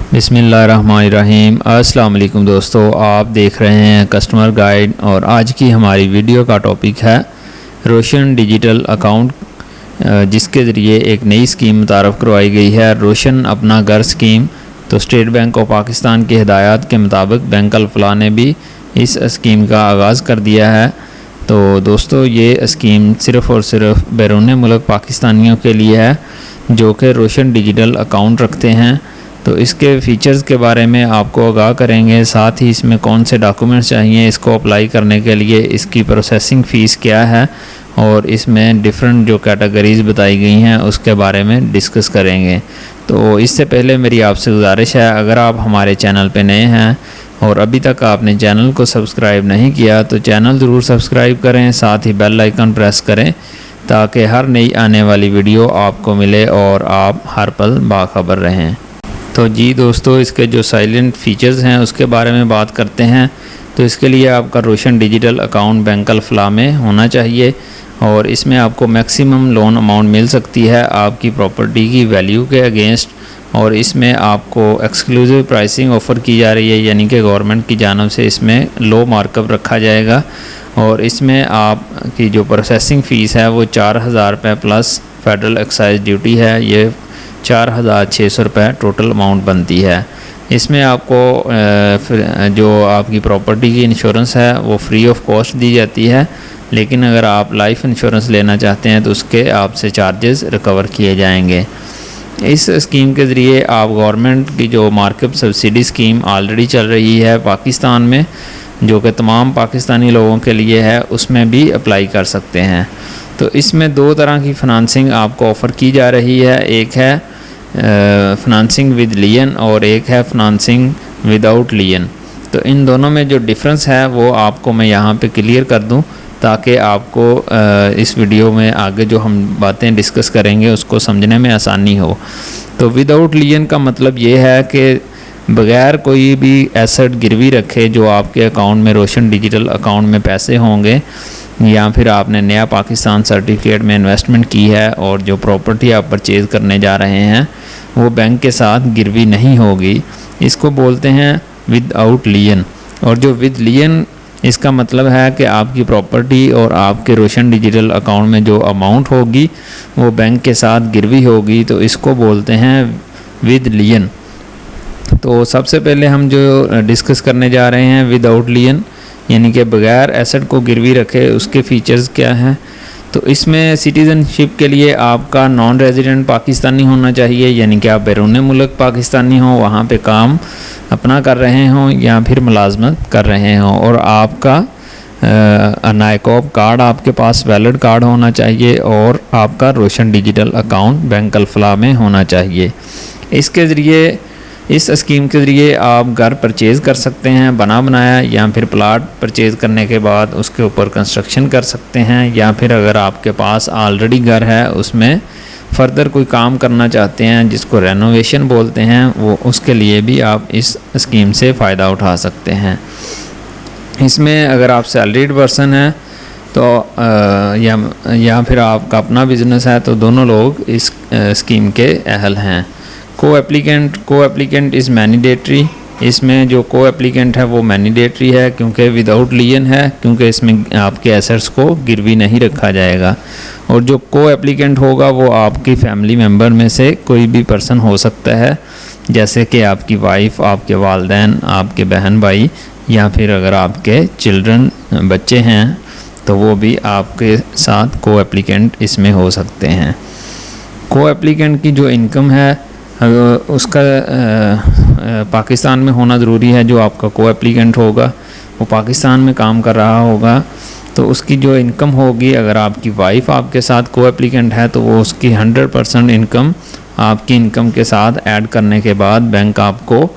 बिस्मिल्लाहिर्रहमानिर्रहीम। अस्सलाम वालेकुम दोस्तों, आप देख रहे हैं कस्टमर गाइड और आज की हमारी वीडियो का टॉपिक है रोशन डिजिटल अकाउंट, जिसके ज़रिए एक नई स्कीम मुतारफ़ करवाई गई है, रोशन अपना घर स्कीम। तो स्टेट बैंक ऑफ पाकिस्तान की हिदायत के मुताबिक बैंक अल-फलाह ने भी इस स्कीम का आगाज़ कर दिया है। तो दोस्तों, ये स्कीम सिर्फ़ और सिर्फ बैरून मुल्क पाकिस्तानियों के लिए है जो कि रोशन डिजिटल अकाउंट रखते हैं। तो इसके फ़ीचर्स के बारे में आपको आगाह करेंगे, साथ ही इसमें कौन से डॉक्यूमेंट्स चाहिए इसको अप्लाई करने के लिए, इसकी प्रोसेसिंग फ़ीस क्या है और इसमें डिफरेंट जो कैटेगरीज़ बताई गई हैं उसके बारे में डिस्कस करेंगे। तो इससे पहले मेरी आपसे गुजारिश है, अगर आप हमारे चैनल पे नए हैं और अभी तक आपने चैनल को सब्सक्राइब नहीं किया तो चैनल ज़रूर सब्सक्राइब करें, साथ ही बेल आइकन प्रेस करें ताकि हर नई आने वाली वीडियो आपको मिले और आप हर पल बाखबर रहें। तो जी दोस्तों, इसके जो साइलेंट फ़ीचर्स हैं उसके बारे में बात करते हैं। तो इसके लिए आपका रोशन डिजिटल अकाउंट बैंक अल-फलाह में होना चाहिए और इसमें आपको मैक्सिमम लोन अमाउंट मिल सकती है आपकी प्रॉपर्टी की वैल्यू के अगेंस्ट, और इसमें आपको एक्सक्लूसिव प्राइसिंग ऑफ़र की जा रही है, यानी कि गवर्नमेंट की जानिब से इसमें लो मार्कअप रखा जाएगा और इसमें आपकी जो प्रोसेसिंग फ़ीस है वो 4,000 रुपये प्लस फेडरल एक्साइज ड्यूटी है, ये 4,600 रुपये टोटल अमाउंट बनती है। इसमें आपको जो आपकी प्रॉपर्टी की इंश्योरेंस है वो फ्री ऑफ कॉस्ट दी जाती है, लेकिन अगर आप लाइफ इंश्योरेंस लेना चाहते हैं तो उसके आपसे चार्जेस रिकवर किए जाएंगे। इस स्कीम के ज़रिए आप गवर्नमेंट की जो मार्केट सब्सिडी स्कीम ऑलरेडी चल रही है पाकिस्तान में, जो कि तमाम पाकिस्तानी लोगों के लिए है, उसमें भी अप्लाई कर सकते हैं। तो इसमें दो तरह की फ़ाइनेंसिंग आपको ऑफ़र की जा रही है, एक है फ़ाइनेंसिंग विद लियन और एक है फ़ाइनेंसिंग विदाउट लियन। तो इन दोनों में जो डिफरेंस है वो आपको मैं यहाँ पे क्लियर कर दूँ ताकि आपको इस वीडियो में आगे जो हम बातें डिस्कस करेंगे उसको समझने में आसानी हो। तो विदाउट लियन का मतलब ये है कि बग़ैर कोई भी एसेट गिरवी रखे जो आपके अकाउंट में रोशन डिजिटल अकाउंट में पैसे होंगे, या फिर आपने नया पाकिस्तान सर्टिफिकेट में इन्वेस्टमेंट की है और जो प्रॉपर्टी आप परचेज़ करने जा रहे हैं वो बैंक के साथ गिरवी नहीं होगी, इसको बोलते हैं विदाउट लियन। और जो विद लियन, इसका मतलब है कि आपकी प्रॉपर्टी और आपके रोशन डिजिटल अकाउंट में जो अमाउंट होगी वो बैंक के साथ गिरवी होगी, तो इसको बोलते हैं विद लियन। तो सबसे पहले हम जो डिस्कस करने जा रहे हैं विदाउट लियन, यानी कि बग़ैर एसेट को गिरवी रखे, उसके फ़ीचर्स क्या हैं। तो इसमें सिटीज़नशिप के लिए आपका नॉन रेजिडेंट पाकिस्तानी होना चाहिए, यानी कि आप बैरून मुल्क पाकिस्तानी हों, वहाँ पे काम अपना कर रहे हों या फिर मुलाजमत कर रहे हों, और आपका नायकॉब कार्ड आपके पास वैलिड कार्ड होना चाहिए और आपका रोशन डिजिटल अकाउंट बैंक अल-फलाह में होना चाहिए। इसके ज़रिए, इस स्कीम के ज़रिए आप घर परचेज़ कर सकते हैं बना बनाया, या फिर प्लाट परचेज़ करने के बाद उसके ऊपर कंस्ट्रक्शन कर सकते हैं, या फिर अगर आपके पास ऑलरेडी घर है उसमें फ़र्दर कोई काम करना चाहते हैं जिसको रेनोवेशन बोलते हैं, वो उसके लिए भी आप इस स्कीम से फ़ायदा उठा सकते हैं। इसमें अगर आप सैलरीड पर्सन हैं तो या फिर आपका अपना बिज़नेस है तो दोनों लोग इस स्कीम के अहल हैं। को एप्लीकेंट इज़ मैंडेटरी, इसमें जो को एप्लीकेंट है वो मैंडेटरी है क्योंकि विदाउट लियन है, क्योंकि इसमें आपके एसेट्स को गिरवी नहीं रखा जाएगा। और जो को एप्लीकेंट होगा वो आपकी फैमिली मेम्बर में से कोई भी पर्सन हो सकता है, जैसे कि आपकी वाइफ, आपके वालिदैन, आपके बहन भाई, या फिर अगर आपके चिल्ड्रन बच्चे हैं तो वो भी आपके साथ को एप्लीकेंट इसमें हो सकते हैं। को एप्लीकेंट की जो इनकम है उसका पाकिस्तान में होना ज़रूरी है। जो आपका को एप्लीकेंट होगा वो पाकिस्तान में काम कर रहा होगा, तो उसकी जो इनकम होगी, अगर आपकी वाइफ आपके साथ को एप्लीकेंट है तो वो उसकी 100% इनकम आपकी इनकम के साथ ऐड करने के बाद बैंक आपको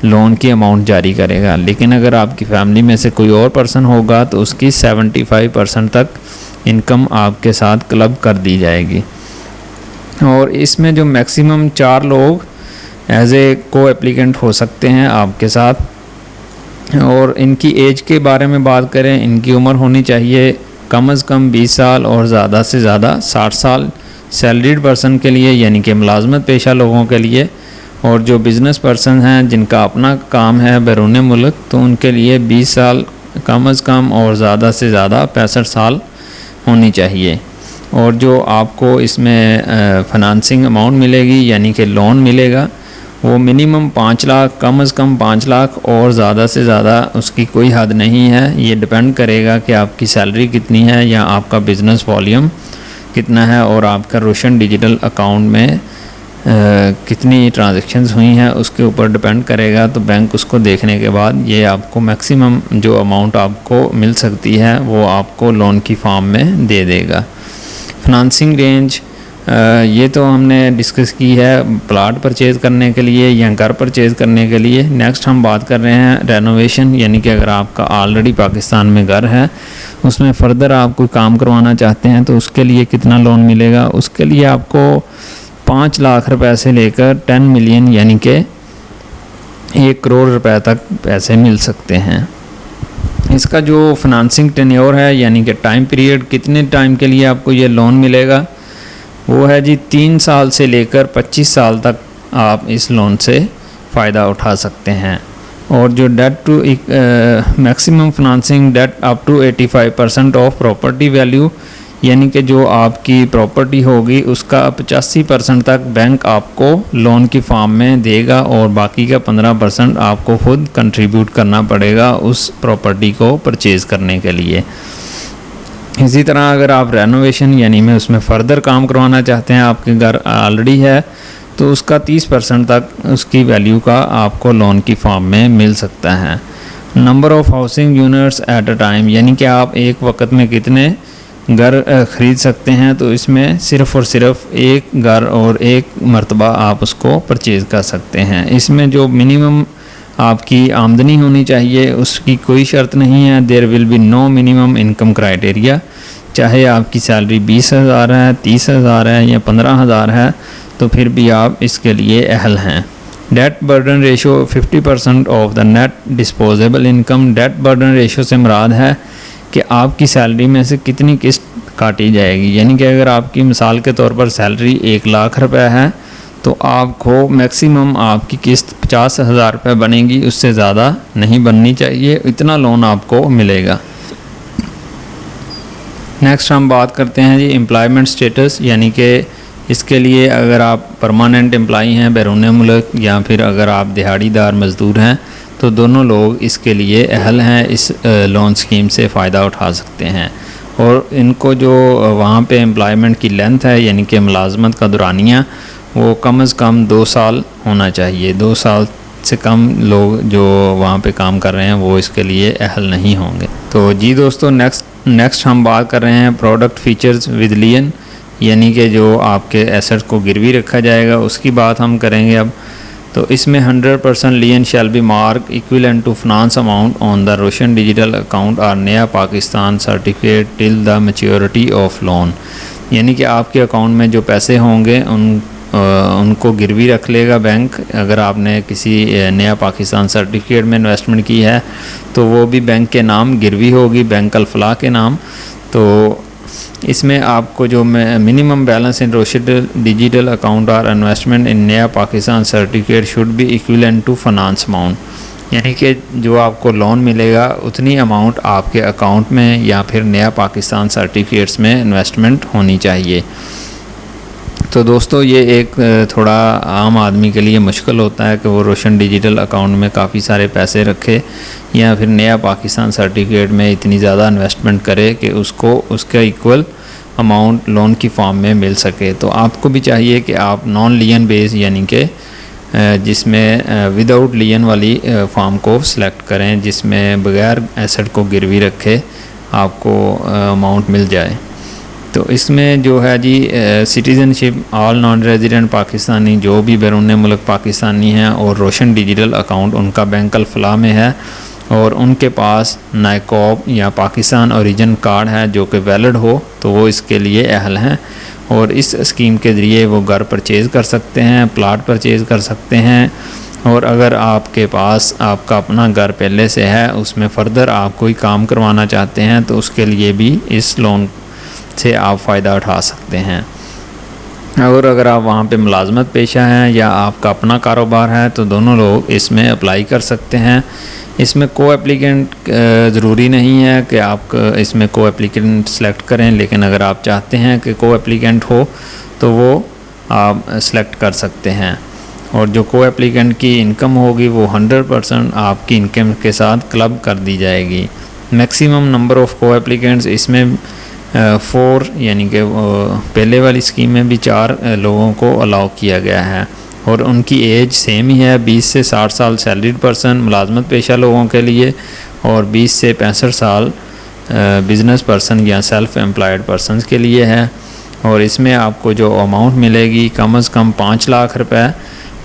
लोन की अमाउंट जारी करेगा। लेकिन अगर आपकी फैमिली में से कोई और पर्सन होगा तो उसकी 75% तक इनकम आपके साथ क्लब कर दी जाएगी। और इसमें जो मैक्सिमम 4 लोग एज ए को एप्लीकेंट हो सकते हैं आपके साथ। और इनकी एज के बारे में बात करें, इनकी उम्र होनी चाहिए कम से कम 20 साल और ज़्यादा से ज़्यादा 60 साल सैलरीड पर्सन के लिए, यानी कि मुलाजमत पेशा लोगों के लिए, और जो बिज़नेस पर्सन हैं जिनका अपना काम है बैरून मुल्क, तो उनके लिए 20 साल कम अज़ कम और ज़्यादा से ज़्यादा 65 साल होनी चाहिए। और जो आपको इसमें फाइनेंसिंग अमाउंट मिलेगी यानी कि लोन मिलेगा वो मिनिमम 5 लाख, कम अज़ कम 5 लाख और ज़्यादा से ज़्यादा उसकी कोई हद नहीं है। ये डिपेंड करेगा कि आपकी सैलरी कितनी है या आपका बिज़नेस वॉल्यूम कितना है और आपका रोशन डिजिटल अकाउंट में कितनी ट्रांजैक्शंस हुई हैं उसके ऊपर डिपेंड करेगा। तो बैंक उसको देखने के बाद ये आपको मैक्सिमम जो अमाउंट आपको मिल सकती है वो आपको लोन की फॉर्म में दे देगा। फाइनेंसिंग रेंज ये तो हमने डिस्कस की है प्लाट परचेज़ करने के लिए या घर परचेज़ करने के लिए। नेक्स्ट हम बात कर रहे हैं रेनोवेशन, यानी कि अगर आपका ऑलरेडी पाकिस्तान में घर है उसमें फ़र्दर आप कोई काम करवाना चाहते हैं तो उसके लिए कितना लोन मिलेगा। उसके लिए आपको 5 लाख रुपए से लेकर 10 मिलियन यानी कि 1 करोड़ रुपए तक पैसे मिल सकते हैं। इसका जो फाइनेंसिंग टेन्योर है यानी कि टाइम पीरियड, कितने टाइम के लिए आपको ये लोन मिलेगा, वो है जी 3 साल से लेकर 25 साल तक आप इस लोन से फ़ायदा उठा सकते हैं। और जो debt to maximum financing debt up to 85% of property value, यानी कि जो आपकी प्रॉपर्टी होगी उसका 85% तक बैंक आपको लोन की फॉर्म में देगा और बाकी का 15% आपको खुद कंट्रीब्यूट करना पड़ेगा उस प्रॉपर्टी को परचेज़ करने के लिए। इसी तरह अगर आप रेनोवेशन यानी में उसमें फ़र्दर काम करवाना चाहते हैं, आपके घर ऑलरेडी है तो उसका 30% तक उसकी वैल्यू का आपको लोन की फॉर्म में मिल सकता है। Number of housing units at a time, यानी कि आप एक वक्त में कितने घर ख़रीद सकते हैं, तो इसमें सिर्फ़ और सिर्फ एक घर और एक मरतबा आप उसको परचेज़ कर सकते हैं। इसमें जो मिनिमम आपकी आमदनी होनी चाहिए उसकी कोई शर्त नहीं है। There will be no minimum income criteria, चाहे आपकी सैलरी 20,000 है, 30,000 है या 15,000 है तो फिर भी आप इसके लिए अहल हैं। Debt burden ratio 50% of the net disposable income. Debt burden ratio से मुराद है कि आपकी सैलरी में से कितनी किस्त काटी जाएगी, यानी कि अगर आपकी मिसाल के तौर पर सैलरी 1 लाख रुपए है तो आपको मैक्सिमम आपकी किस्त 50,000 रुपये बनेगी, उससे ज़्यादा नहीं बननी चाहिए, इतना लोन आपको मिलेगा। नेक्स्ट हम बात करते हैं जी एम्प्लॉयमेंट स्टेटस, यानी कि इसके लिए अगर आप परमानेंट एम्प्लॉई हैं बैरून मुल्क या फिर अगर आप दिहाड़ीदार मज़दूर हैं तो दोनों लोग इसके लिए अहल हैं, इस लोन स्कीम से फ़ायदा उठा सकते हैं। और इनको जो वहाँ पे एम्प्लॉयमेंट की लेंथ है यानी कि मुलाजमत का दुरानिया वो कम से कम 2 साल होना चाहिए। 2 साल से कम लोग जो वहाँ पे काम कर रहे हैं वो इसके लिए अहल नहीं होंगे। तो जी दोस्तों नेक्स्ट हम बात कर रहे हैं प्रोडक्ट फीचर्स विद लियन, यानी कि जो आपके एसेट्स को गिरवी रखा जाएगा उसकी बात हम करेंगे अब। तो इसमें 100% lien shall be mark equivalent to finance amount on the Roshan digital account और Naya Pakistan certificate till the maturity of loan, यानी कि आपके अकाउंट में जो पैसे होंगे उनको गिरवी रख लेगा बैंक। अगर आपने किसी नया पाकिस्तान सर्टिफिकेट में इन्वेस्टमेंट की है तो वो भी बैंक के नाम गिरवी होगी, बैंक अल-फलाह के नाम। तो इसमें आपको जो minimum balance in Roshan digital account और investment in Naya Pakistan certificate should be equivalent to finance amount, यानी कि जो आपको लोन मिलेगा उतनी अमाउंट आपके अकाउंट में या फिर नया पाकिस्तान सर्टिफिकेट्स में इन्वेस्टमेंट होनी चाहिए। तो दोस्तों ये एक थोड़ा आम आदमी के लिए मुश्किल होता है कि वो रोशन डिजिटल अकाउंट में काफ़ी सारे पैसे रखे या फिर नया पाकिस्तान सर्टिफिकेट में इतनी ज़्यादा इन्वेस्टमेंट करे कि उसको उसका इक्वल अमाउंट लोन की फॉर्म में मिल सके। तो आपको भी चाहिए कि आप नॉन लियन बेस यानी कि जिसमें विदाउट लियन वाली फॉर्म को सिलेक्ट करें, जिसमें बगैर एसेट को गिरवी रखे आपको अमाउंट मिल जाए। तो इसमें जो है जी citizenship all non resident Pakistani जो भी बैरून मुल्क पाकिस्तानी हैं और रोशन डिजिटल अकाउंट उनका बैंक अल-फलाह में है और उनके पास नाइकॉब या पाकिस्तान ओरिजिन कार्ड है जो कि वैलिड हो तो वो इसके लिए अहल हैं और इस स्कीम के ज़रिए वो घर परचेज़ कर सकते हैं, प्लाट परचेज़ कर सकते हैं। और अगर आपके पास आपका अपना घर पहले से है उसमें फ़र्दर आप कोई काम करवाना चाहते हैं तो उसके लिए भी इस लोन से आप फ़ायदा उठा सकते हैं। और अगर आप वहाँ पे मुलाजमत पेशा हैं या आपका अपना कारोबार है तो दोनों लोग इसमें अप्लाई कर सकते हैं। इसमें को एप्लीकेंट ज़रूरी नहीं है कि आप इसमें को एप्लीकेंट सेलेक्ट करें, लेकिन अगर आप चाहते हैं कि को एप्लीकेंट हो तो वो आप सेलेक्ट कर सकते हैं। और जो को एप्लीकेंट की इनकम होगी वो 100% आपकी इनकम के साथ क्लब कर दी जाएगी। मैक्सिमम नंबर ऑफ़ को एप्लीकेंट्स इसमें 4 यानी कि पहले वाली स्कीम में भी 4 लोगों को अलाउ किया गया है और उनकी एज सेम ही है, 20 से 60 साल सैलरीड पर्सन मुलाजमत पेशा लोगों के लिए और 20 से 65 साल बिज़नेस पर्सन या सेल्फ एम्प्लॉयड पर्सनस के लिए है। और इसमें आपको जो अमाउंट मिलेगी कम से कम 5 लाख रुपए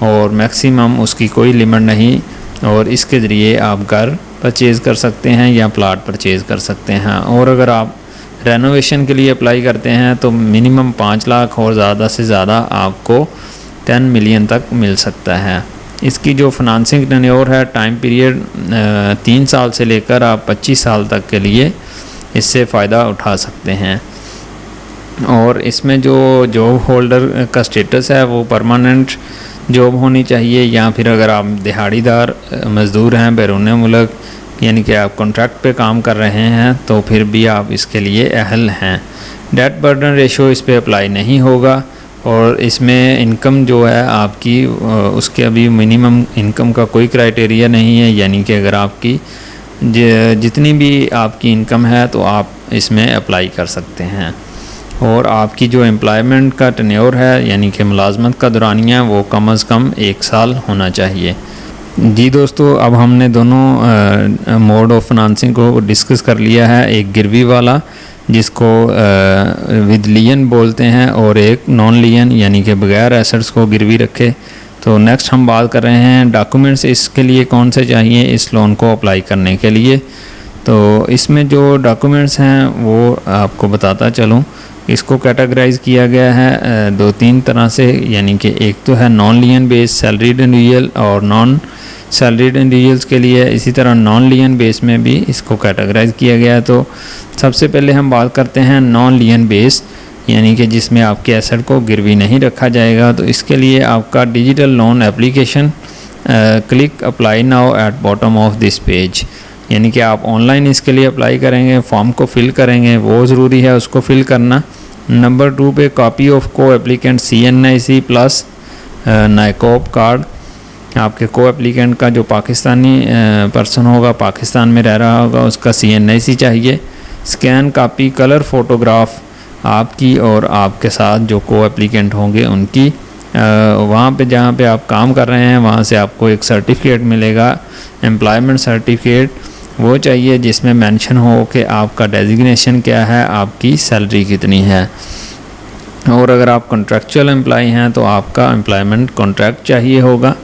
और मैक्सिमम उसकी कोई लिमिट नहीं। और इसके ज़रिए आप घर परचेज़ कर सकते हैं या प्लाट परचेज़ कर सकते हैं। और अगर आप रेनोवेशन के लिए अप्लाई करते हैं तो मिनिमम 5 लाख और ज़्यादा से ज़्यादा आपको 10 मिलियन तक मिल सकता है। इसकी जो फाइनेंसिंग टेन्योर है, टाइम पीरियड 3 साल से लेकर आप 25 साल तक के लिए इससे फ़ायदा उठा सकते हैं। और इसमें जो जॉब होल्डर का स्टेटस है वो परमानेंट जॉब होनी चाहिए, या फिर अगर आप दिहाड़ीदार मज़दूर हैं बैरून मुल्क यानी कि आप कॉन्ट्रैक्ट पे काम कर रहे हैं तो फिर भी आप इसके लिए अहल हैं। डेट बर्डन रेशो इस पे अप्लाई नहीं होगा। और इसमें इनकम जो है आपकी उसके अभी मिनिमम इनकम का कोई क्राइटेरिया नहीं है, यानी कि अगर आपकी जितनी भी आपकी इनकम है तो आप इसमें अप्लाई कर सकते हैं। और आपकी जो एम्प्लॉयमेंट का टेन्योर है यानी कि मुलाजमत का दौरानिया वो कम से कम 1 साल होना चाहिए। जी दोस्तों, अब हमने दोनों मोड ऑफ फाइनेंसिंग को डिस्कस कर लिया है, एक गिरवी वाला जिसको विद लियन बोलते हैं और एक नॉन लियन यानी कि बगैर एसेट्स को गिरवी रखे। तो नेक्स्ट हम बात कर रहे हैं डॉक्यूमेंट्स इसके लिए कौन से चाहिए इस लोन को अप्लाई करने के लिए। तो इसमें जो डॉक्यूमेंट्स हैं वो आपको बताता चलूँ। इसको कैटेगराइज किया गया है 2-3 तरह से, यानी कि एक तो है नॉन लियन बेस सैलरीड इंडिविजुअल और नॉन सैलरीड इंडिविजुअल्स के लिए, इसी तरह नॉन लियन बेस में भी इसको कैटेगराइज किया गया है। तो सबसे पहले हम बात करते हैं नॉन लियन बेस यानी कि जिसमें आपके एसेट को गिरवी नहीं रखा जाएगा। तो इसके लिए आपका digital loan application click apply now at bottom of this page, यानी कि आप ऑनलाइन इसके लिए अप्लाई करेंगे, फॉर्म को फिल करेंगे, वो ज़रूरी है उसको फिल करना। नंबर 2 पे कॉपी ऑफ को applicant CNIC plus NICOP card, आपके को एप्लीकेंट का जो पाकिस्तानी पर्सन होगा, पाकिस्तान में रह रहा होगा, उसका CNIC चाहिए। स्कैन कॉपी कलर फ़ोटोग्राफ आपकी और आपके साथ जो को एप्लीकेंट होंगे उनकी, वहाँ पे जहाँ पे आप काम कर रहे हैं वहाँ से आपको एक सर्टिफिकेट मिलेगा, एम्प्लॉयमेंट सर्टिफिकेट, वो चाहिए जिसमें मेंशन हो कि आपका डेजिग्नेशन क्या है, आपकी सैलरी कितनी है। और अगर आप कॉन्ट्रैक्चुअल एम्प्लॉय हैं तो आपका एम्प्लॉयमेंट कॉन्ट्रैक्ट चाहिए होगा।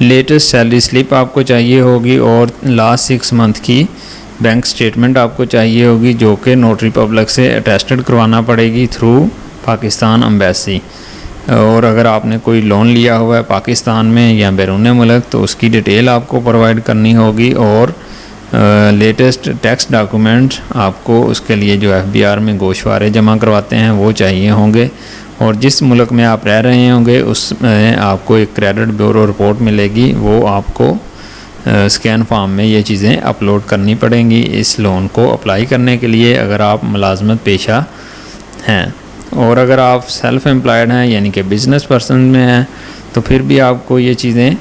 लेटेस्ट सैलरी स्लिप आपको चाहिए होगी और लास्ट 6 मंथ की बैंक स्टेटमेंट आपको चाहिए होगी, जो कि नोटरी पब्लिक से अटेस्टेड करवाना पड़ेगी थ्रू पाकिस्तान एम्बेसी। और अगर आपने कोई लोन लिया हुआ है पाकिस्तान में या बैरून मुल्क तो उसकी डिटेल आपको प्रोवाइड करनी होगी। और लेटेस्ट टैक्स डॉक्यूमेंट आपको उसके लिए जो FBR में गोशवारे जमा करवाते हैं वो चाहिए होंगे। और जिस मुल्क में आप रह रहे होंगे उसमें आपको एक क्रेडिट ब्यूरो रिपोर्ट मिलेगी, वो आपको स्कैन फॉर्म में ये चीज़ें अपलोड करनी पड़ेंगी इस लोन को अप्लाई करने के लिए अगर आप मुलाजमत पेशा हैं। और अगर आप सेल्फ़ एम्प्लॉयड हैं यानी कि बिज़नेस पर्सन में हैं तो फिर भी आपको ये चीज़ें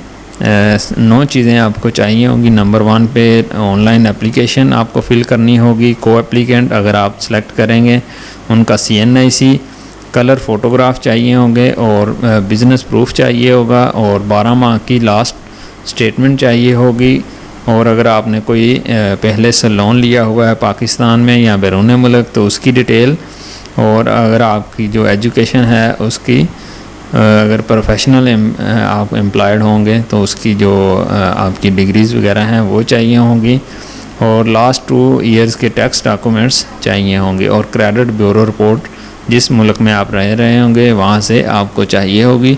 9 चीज़ें आपको चाहिए होंगी। नंबर 1 पे ऑनलाइन एप्लीकेशन आपको फ़िल करनी होगी, को एप्लीकेंट अगर आप सेलेक्ट करेंगे उनका CNIC, कलर फ़ोटोग्राफ चाहिए होंगे और बिज़नेस प्रूफ चाहिए होगा और 12 माह की लास्ट स्टेटमेंट चाहिए होगी। और अगर आपने कोई पहले से लोन लिया हुआ है पाकिस्तान में या बैरून मुल्क तो उसकी डिटेल, और अगर आपकी जो एजुकेशन है उसकी अगर प्रोफेशनल आप एम्प्लॉयड होंगे तो उसकी जो आपकी डिग्रीज़ वगैरह हैं वो चाहिए होंगी। और लास्ट 2 ईयर्स के टैक्स डॉक्यूमेंट्स चाहिए होंगे और क्रेडिट ब्यूरो रिपोर्ट जिस मुल्क में आप रह रहे होंगे वहाँ से आपको चाहिए होगी।